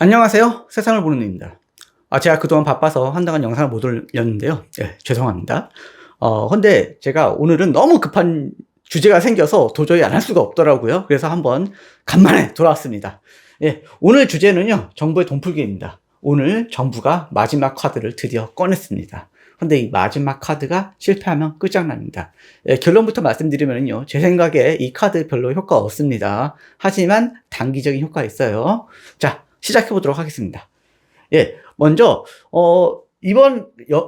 안녕하세요. 세상을 보는 눈입니다. 제가 그동안 바빠서 한동안 영상을 못 올렸는데요. 죄송합니다. 근데 제가 오늘은 너무 급한 주제가 생겨서 도저히 안 할 수가 없더라고요. 그래서 한번 간만에 돌아왔습니다. 오늘 주제는요, 정부의 돈풀기입니다. 오늘 정부가 마지막 카드를 드디어 꺼냈습니다. 근데 이 마지막 카드가 실패하면 끝장납니다. 결론부터 말씀드리면요, 제 생각에 이 카드 별로 효과 없습니다. 하지만 단기적인 효과가 있어요. 자, 시작해 보도록 하겠습니다. 먼저 이번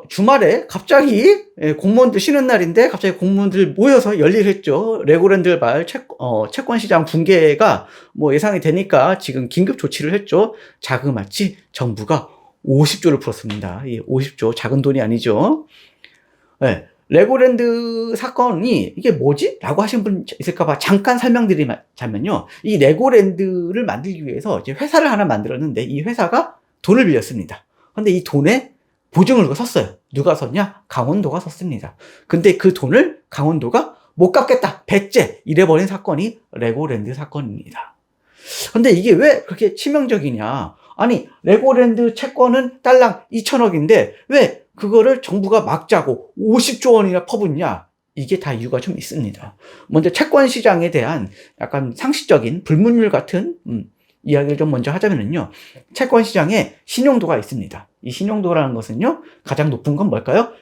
주말에 갑자기 공무원들 쉬는 날인데 갑자기 공무원들 모여서 열일을 했죠. 레고랜드발 채권 시장 붕괴가 뭐 예상이 되니까 지금 긴급 조치를 했죠. 자그마치 정부가 50조를 풀었습니다. 이 50조 작은 돈이 아니죠. 레고랜드 사건이 이게 뭐지? 라고 하신 분 있을까봐 잠깐 설명드리자면요. 이 레고랜드를 만들기 위해서 이제 회사를 하나 만들었는데 이 회사가 돈을 빌렸습니다. 근데 이 돈에 보증을 누가 섰어요. 누가 섰냐? 강원도가 섰습니다. 근데 그 돈을 강원도가 못 갚겠다. 배째 이래버린 사건이 레고랜드 사건입니다. 근데 이게 왜 그렇게 치명적이냐? 아니, 레고랜드 채권은 달랑 2천억인데 왜 그거를 정부가 막자고 50조 원이나 퍼붓냐? 이게 다 이유가 좀 있습니다. 먼저 채권 시장에 대한 약간 상식적인 불문율 같은 이야기를 좀 먼저 하자면요. 채권 시장에 신용도가 있습니다. 이 신용도라는 것은요, 가장 높은 건 뭘까요?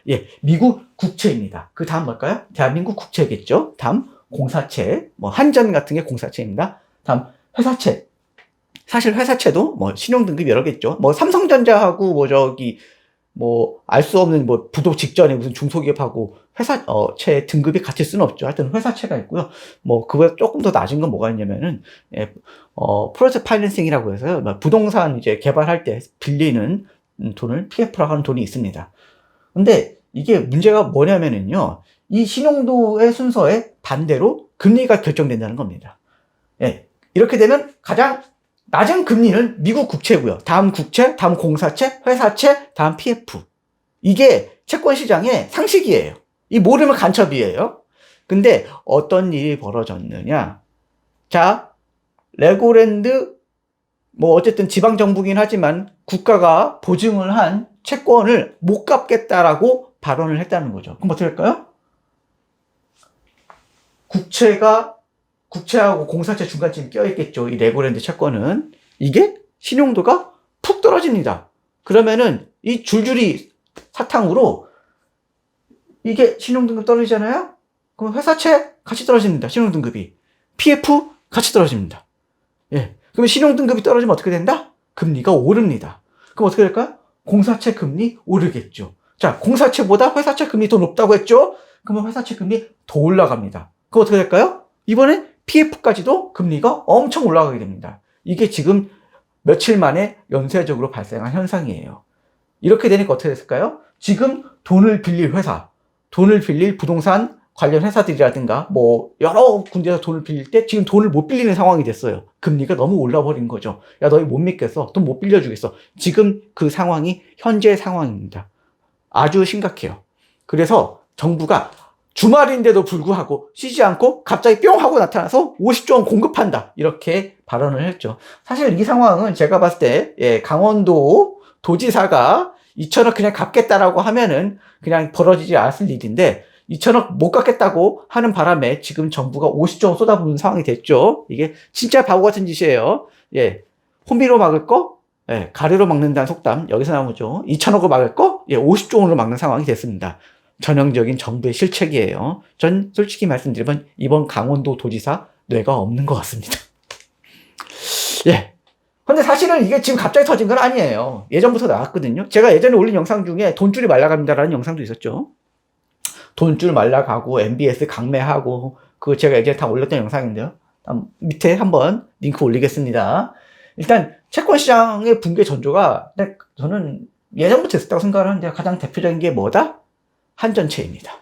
미국 국채입니다. 그 다음 뭘까요? 대한민국 국채겠죠. 다음 공사채, 한전 같은 게 공사채입니다. 다음 회사채. 사실 회사채도 신용 등급이 여러 개 있죠. 삼성전자하고 알 수 없는 부도 직전에 무슨 중소기업하고 회사채 등급이 같을 수는 없죠. 하여튼 회사채가 있고요. 그보다 조금 더 낮은 건 뭐가 있냐면은, 프로젝트 파이낸싱이라고 해서요. 부동산 이제 개발할 때 빌리는 돈을 PF라고 하는 돈이 있습니다. 근데 이게 문제가 뭐냐면은요. 이 신용도의 순서에 반대로 금리가 결정된다는 겁니다. 이렇게 되면 가장 낮은 금리는 미국 국채고요. 다음 국채, 다음 공사채, 회사채, 다음 PF. 이게 채권 시장의 상식이에요. 이 모르면 간첩이에요. 근데 어떤 일이 벌어졌느냐. 자, 레고랜드, 어쨌든 지방정부긴 하지만 국가가 보증을 한 채권을 못 갚겠다라고 발언을 했다는 거죠. 그럼 어떻게 할까요? 국채하고 공사채 중간쯤 껴있겠죠. 이 레고랜드 채권은. 이게 신용도가 푹 떨어집니다. 그러면은 이 줄줄이 사탕으로 이게 신용등급 떨어지잖아요? 그럼 회사채 같이 떨어집니다. 신용등급이. PF 같이 떨어집니다. 그러면 신용등급이 떨어지면 어떻게 된다? 금리가 오릅니다. 그럼 어떻게 될까요? 공사채 금리 오르겠죠. 자, 공사채보다 회사채 금리 더 높다고 했죠? 그러면 회사채 금리 더 올라갑니다. 그럼 어떻게 될까요? 이번엔 PF까지도 금리가 엄청 올라가게 됩니다. 이게 지금 며칠 만에 연쇄적으로 발생한 현상이에요. 이렇게 되니까 어떻게 됐을까요? 지금 돈을 빌릴 회사, 돈을 빌릴 부동산 관련 회사들이라든가 여러 군데서 돈을 빌릴 때 지금 돈을 못 빌리는 상황이 됐어요. 금리가 너희 올라버린 거죠. 야, 너희 못 믿겠어. 돈 못 빌려주겠어. 지금 그 상황이 현재 상황입니다. 아주 심각해요. 그래서 정부가 주말인데도 불구하고 쉬지 않고 갑자기 뿅 하고 나타나서 50조 원 공급한다. 이렇게 발언을 했죠. 사실 이 상황은 제가 봤을 때 강원도 도지사가 2천억 그냥 갚겠다라고 하면은 그냥 벌어지지 않았을 일인데 2천억 못 갚겠다고 하는 바람에 지금 정부가 50조 원 쏟아부는 상황이 됐죠. 이게 진짜 바보 같은 짓이에요. 호미로 막을 거 가래로 막는다는 속담 여기서 나오죠. 2천억을 막을 거 50조 원으로 막는 상황이 됐습니다. 전형적인 정부의 실책이에요. 전 솔직히 말씀드리면 이번 강원도 도지사 뇌가 없는 것 같습니다. 근데 사실은 이게 지금 갑자기 터진 건 아니에요. 예전부터 나왔거든요. 제가 예전에 올린 영상 중에 돈줄이 말라갑니다라는 영상도 있었죠. 돈줄 말라가고 MBS 강매하고 그거 제가 예전에 다 올렸던 영상인데요. 밑에 한번 링크 올리겠습니다. 일단 채권 시장의 붕괴 전조가 저는 예전부터 있었다고 생각을 하는데 가장 대표적인 게 뭐다? 한전채입니다.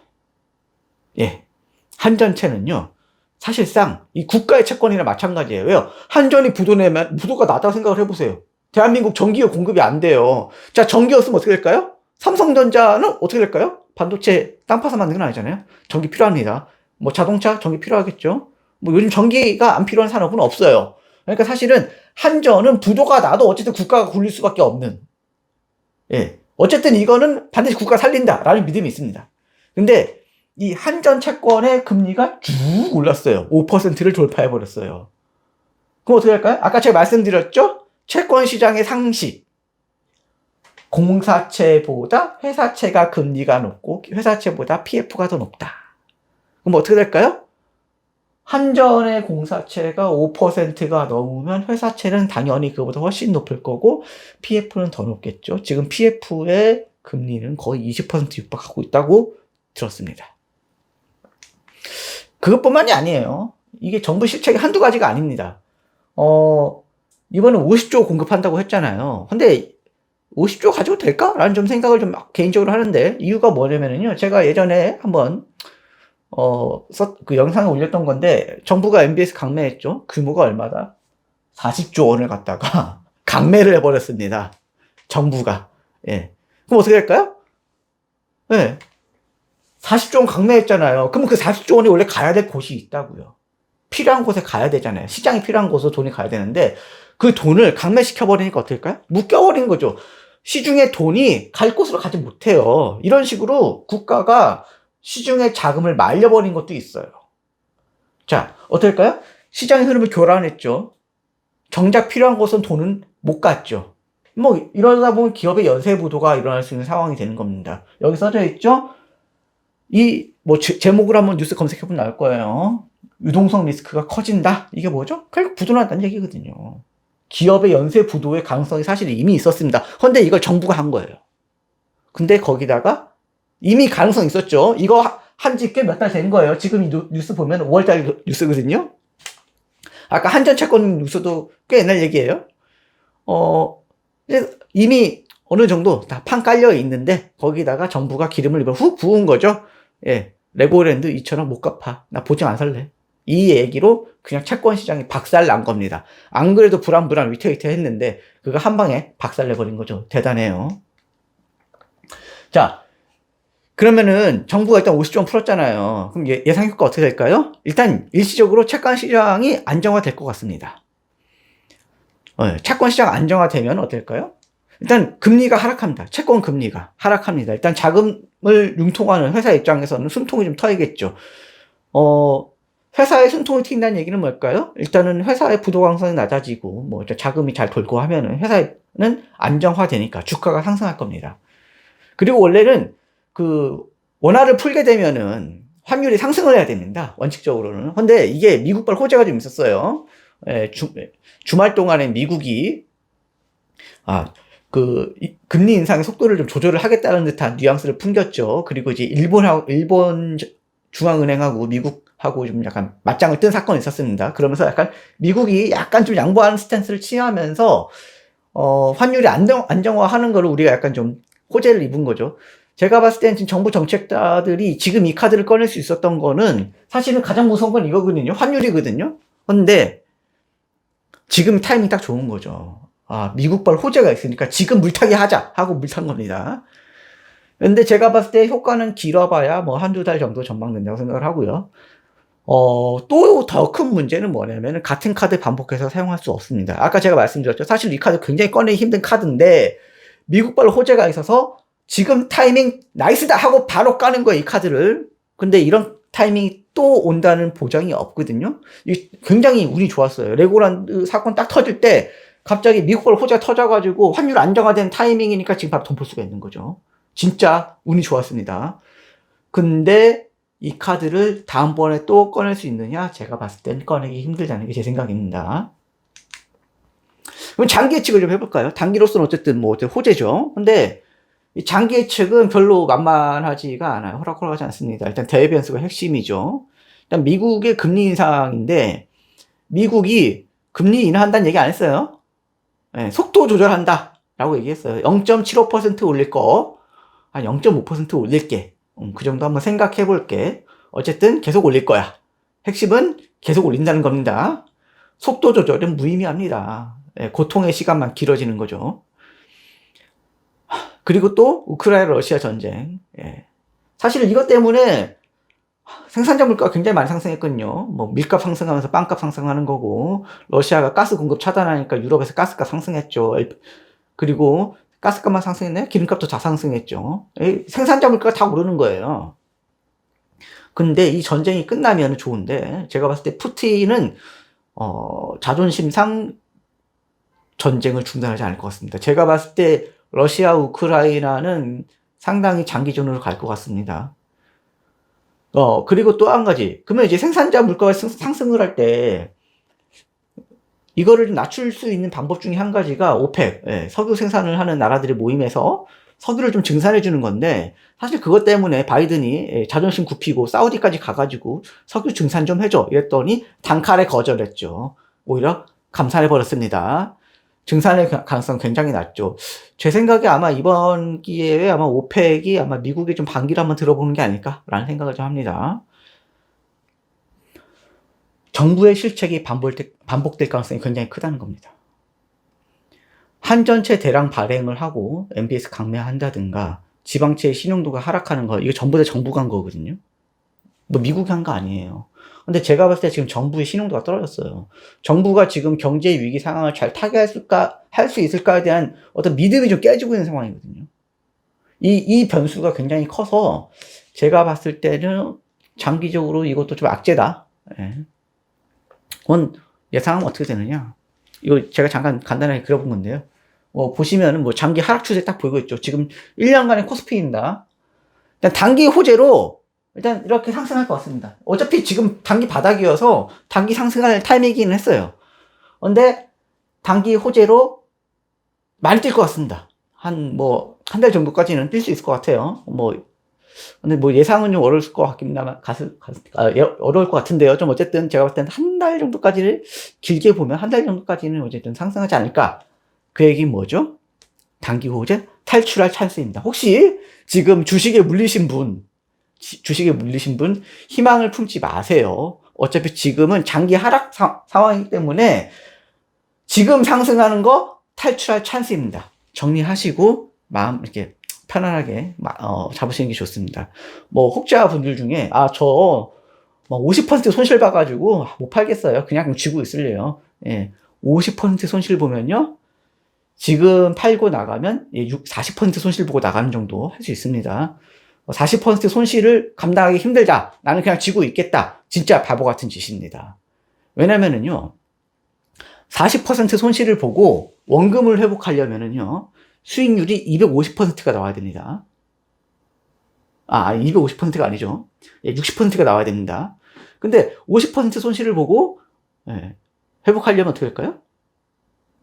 한전채는요, 사실상 이 국가의 채권이나 마찬가지예요. 왜요? 한전이 부도 내면 부도가 나다고 생각을 해보세요. 대한민국 전기가 공급이 안 돼요. 자, 전기 없으면 어떻게 될까요? 삼성전자는 어떻게 될까요? 반도체 땅 파서 만든 건 아니잖아요. 전기 필요합니다. 자동차 전기 필요하겠죠. 요즘 전기가 안 필요한 산업은 없어요. 그러니까 사실은 한전은 부도가 나도 어쨌든 국가가 굴릴 수밖에 없는, 예, 어쨌든 이거는 반드시 국가가 살린다라는 믿음이 있습니다. 근데 이 한전 채권의 금리가 쭉 올랐어요. 5%를 돌파해버렸어요. 그럼 어떻게 할까요? 아까 제가 말씀드렸죠? 채권 시장의 상식. 공사채보다 회사채가 금리가 높고 회사채보다 PF가 더 높다. 그럼 어떻게 될까요? 한전의 공사채가 5%가 넘으면 회사채는 당연히 그보다 훨씬 높을 거고 PF는 더 높겠죠. 지금 PF의 금리는 거의 20% 육박하고 있다고 들었습니다. 그것뿐만이 아니에요. 이게 정부 실책이 한두 가지가 아닙니다. 이번에 50조 공급한다고 했잖아요. 근데 50조 가지고 될까? 라는 좀 생각을 좀 개인적으로 하는데, 이유가 뭐냐면요. 제가 예전에 한번, 그 영상에 올렸던 건데, 정부가 MBS 강매했죠. 규모가 얼마다? 40조 원을 갖다가 강매를 해버렸습니다. 정부가. 예. 그럼 어떻게 될까요? 예. 40조 원 강매했잖아요. 그럼 그 40조 원이 원래 가야 될 곳이 있다고요. 필요한 곳에 가야 되잖아요. 시장이 필요한 곳으로 돈이 가야 되는데, 그 돈을 강매시켜버리니까 어떨까요? 묶여버리는 거죠. 시중에 돈이 갈 곳으로 가지 못해요. 이런 식으로 국가가 시중에 자금을 말려버린 것도 있어요. 자, 어떨까요? 시장의 흐름을 교란했죠. 정작 필요한 곳은 돈은 못 갔죠. 뭐 이러다 보면 기업의 연쇄부도가 일어날 수 있는 상황이 되는 겁니다. 여기 써져 있죠? 제목을 한번 뉴스 검색해보면 나올 거예요. 유동성 리스크가 커진다? 이게 뭐죠? 결국 부도난다는 얘기거든요. 기업의 연쇄 부도의 가능성이 사실 이미 있었습니다. 그런데 이걸 정부가 한 거예요. 근데 거기다가 이미 가능성이 있었죠. 이거 한지 꽤 몇 달 된 거예요. 지금 이 뉴스 보면 5월달 뉴스거든요. 아까 한전채권 뉴스도 꽤 옛날 얘기예요. 이미 어느 정도 다 판 깔려 있는데 거기다가 정부가 기름을 훅 부은 거죠. 예, 레고랜드 2,000원 못 갚아. 나 보증 안 살래. 이 얘기로 그냥 채권 시장이 박살 난 겁니다. 안 그래도 불안불안 위태위태했는데 그거 한 방에 박살 내버린 거죠. 대단해요. 자, 그러면은 정부가 일단 50조 원 풀었잖아요. 그럼 예상 효과 어떻게 될까요? 일단 일시적으로 채권 시장이 안정화될 것 같습니다. 채권 시장 안정화되면 어떨까요? 일단 금리가 하락합니다. 채권 금리가 하락합니다. 일단 자금을 융통하는 회사 입장에서는 숨통이 좀 트이겠죠. 회사의 숨통이 트인다는 얘기는 뭘까요? 일단은 회사의 부도 가능성이 낮아지고 뭐 자금이 잘 돌고 하면은 회사는 안정화되니까 주가가 상승할 겁니다. 그리고 원래는 그 원화를 풀게 되면은 환율이 상승을 해야 됩니다. 원칙적으로는. 근데 이게 미국발 호재가 좀 있었어요. 주말 동안에 미국이 금리 인상의 속도를 좀 조절을 하겠다는 듯한 뉘앙스를 풍겼죠. 그리고 이제 일본 중앙은행하고 미국하고 좀 약간 맞짱을 뜬 사건이 있었습니다. 그러면서 약간 미국이 약간 좀 양보하는 스탠스를 취하면서 환율이 안정화하는 거를 우리가 약간 좀 호재를 입은 거죠. 제가 봤을 때는 지금 정부 정책자들이 지금 이 카드를 꺼낼 수 있었던 거는 사실은 가장 무서운 건 이거거든요. 환율이거든요. 근데 지금 타이밍 딱 좋은 거죠. 미국발 호재가 있으니까 지금 물타기 하자 하고 물탄 겁니다. 근데 제가 봤을 때 효과는 길어봐야 뭐 한두 달 정도 전망된다고 생각을 하고요. 또 더 큰 문제는 뭐냐면 같은 카드 반복해서 사용할 수 없습니다. 아까 제가 말씀드렸죠. 사실 이 카드 굉장히 꺼내기 힘든 카드인데 미국발 호재가 있어서 지금 타이밍 나이스다 하고 바로 까는 거예요, 이 카드를. 근데 이런 타이밍이 또 온다는 보장이 없거든요. 굉장히 운이 좋았어요. 레고랜드 사건 딱 터질 때 갑자기 미국발 호재가 터져가지고 환율 안정화된 타이밍이니까 지금 바로 돈 벌 수가 있는 거죠. 진짜 운이 좋았습니다. 근데 이 카드를 다음번에 또 꺼낼 수 있느냐? 제가 봤을 땐 꺼내기 힘들다는 게 제 생각입니다. 그럼 장기 예측을 좀 해볼까요? 단기로서는 어쨌든 호재죠. 근데 이 장기 예측은 별로 만만하지가 않아요. 호락호락하지 않습니다. 일단 대외 변수가 핵심이죠. 일단 미국의 금리 인상인데 미국이 금리 인하한다는 얘기 안 했어요. 네, 속도 조절한다 라고 얘기했어요. 0.75% 올릴 거 한 0.5% 올릴게. 그 정도 한번 생각해 볼게. 어쨌든 계속 올릴 거야. 핵심은 계속 올린다는 겁니다. 속도 조절은 무의미합니다. 네, 고통의 시간만 길어지는 거죠. 그리고 또 우크라이나 러시아 전쟁. 예. 사실 이것 때문에 생산자 물가가 굉장히 많이 상승했거든요. 뭐 밀값 상승하면서 빵값 상승하는 거고, 러시아가 가스 공급 차단하니까 유럽에서 가스값 상승했죠. 그리고 가스값만 상승했나요? 기름값도 다 상승했죠. 생산자 물가가 다 오르는 거예요. 근데 이 전쟁이 끝나면 좋은데, 제가 봤을 때 푸틴은 자존심상 전쟁을 중단하지 않을 것 같습니다. 제가 봤을 때 러시아 우크라이나는 상당히 장기전으로 갈 것 같습니다. 그리고 또 한 가지. 그러면 이제 생산자 물가가 상승을 할 때, 이거를 좀 낮출 수 있는 방법 중에 한 가지가 오펙, 석유 생산을 하는 나라들의 모임에서 석유를 좀 증산해 주는 건데, 사실 그것 때문에 바이든이 자존심 굽히고 사우디까지 가가지고 석유 증산 좀 해줘 이랬더니 단칼에 거절했죠. 오히려 감산해 버렸습니다. 증산의 가능성 굉장히 낮죠. 제 생각에 아마 이번 기회에 아마 오펙이 아마 미국에 좀 반기를 한번 들어보는 게 아닐까라는 생각을 좀 합니다. 정부의 실책이 반복될 가능성이 굉장히 크다는 겁니다. 한전체 대량 발행을 하고 MBS 강매한다든가 지방채의 신용도가 하락하는 거, 이거 전부 다 정부가 한 거거든요. 뭐 미국이 한 거 아니에요. 근데 제가 봤을 때 지금 정부의 신용도가 떨어졌어요. 정부가 지금 경제 위기 상황을 잘 할 수 있을까에 대한 어떤 믿음이 좀 깨지고 있는 상황이거든요. 이 변수가 굉장히 커서 제가 봤을 때는 장기적으로 이것도 좀 악재다. 그건 예상하면 어떻게 되느냐. 이거 제가 잠깐 간단하게 그려본 건데요. 보시면은 뭐 장기 하락 추세 딱 보이고 있죠. 지금 1년간의 코스피입니다. 일단 단기 호재로 일단 이렇게 상승할 것 같습니다. 어차피 지금 단기 바닥이어서 단기 상승할 타이밍이긴 했어요. 근데 단기 호재로 많이 뛸 것 같습니다. 한 달 정도까지는 뛸 수 있을 것 같아요. 근데 예상은 좀 어려울 것 같긴 하면, 어려울 것 같은데요. 좀 어쨌든 제가 봤을 때는 한 달 정도까지를 길게 보면 한 달 정도까지는 어쨌든 상승하지 않을까. 그 얘기는 뭐죠? 단기 호재 탈출할 찬스입니다. 혹시 지금 주식에 물리신 분 희망을 품지 마세요. 어차피 지금은 장기 하락 상황이기 때문에 지금 상승하는 거 탈출할 찬스입니다. 정리하시고 마음 이렇게 편안하게 잡으시는 게 좋습니다. 혹자분들 중에 저 50% 손실 봐가지고 못 팔겠어요. 그냥 쥐고 있을래요. 50% 손실 보면요. 지금 팔고 나가면 40% 손실 보고 나가는 정도 할 수 있습니다. 40% 손실을 감당하기 힘들다. 나는 그냥 쥐고 있겠다. 진짜 바보 같은 짓입니다. 왜냐면은요. 40% 손실을 보고 원금을 회복하려면은요. 수익률이 250%가 나와야 됩니다. 250%가 아니죠. 60%가 나와야 됩니다. 근데 50% 손실을 보고 회복하려면 어떻게 할까요?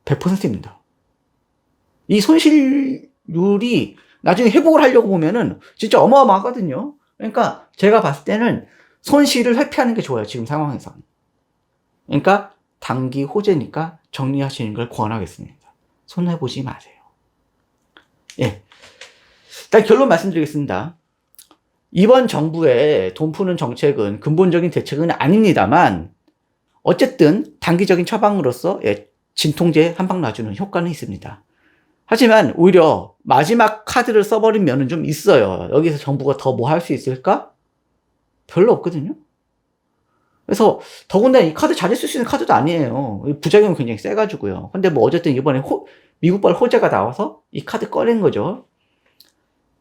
100%입니다. 이 손실률이 나중에 회복을 하려고 보면은 진짜 어마어마하거든요. 그러니까 제가 봤을 때는 손실을 회피하는 게 좋아요. 지금 상황에서. 그러니까 단기 호재니까 정리하시는 걸 권하겠습니다. 손해보지 마세요. 일단 결론 말씀드리겠습니다. 이번 정부의 돈 푸는 정책은 근본적인 대책은 아닙니다만 어쨌든 단기적인 처방으로서 진통제에 한 방 놔주는 효과는 있습니다. 하지만 오히려 마지막 카드를 써버린 면은 좀 있어요. 여기서 정부가 더 뭐 할 수 있을까? 별로 없거든요. 그래서 더군다나 이 카드 자주 쓸 수 있는 카드도 아니에요. 부작용이 굉장히 세가지고요. 근데 어쨌든 이번에 미국발 호재가 나와서 이 카드 꺼낸 거죠.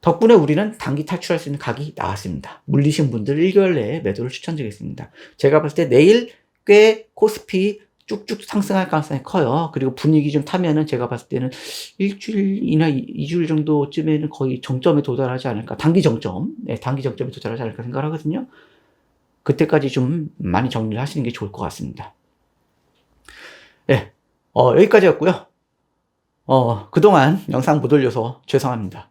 덕분에 우리는 단기 탈출할 수 있는 각이 나왔습니다. 물리신 분들 1개월 내에 매도를 추천드리겠습니다. 제가 봤을 때 내일 꽤 코스피 쭉쭉 상승할 가능성이 커요. 그리고 분위기 좀 타면은 제가 봤을 때는 일주일이나 2주일 정도쯤에는 거의 정점에 도달하지 않을까. 단기 정점에 도달하지 않을까 생각을 하거든요. 그때까지 좀 많이 정리를 하시는 게 좋을 것 같습니다. 여기까지였고요. 그동안 영상 못 올려서 죄송합니다.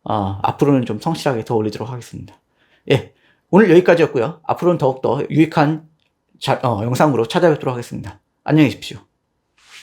앞으로는 좀 성실하게 더 올리도록 하겠습니다. 오늘 여기까지였고요. 앞으로는 더욱더 유익한 영상으로 찾아뵙도록 하겠습니다. 안녕히 계십시오.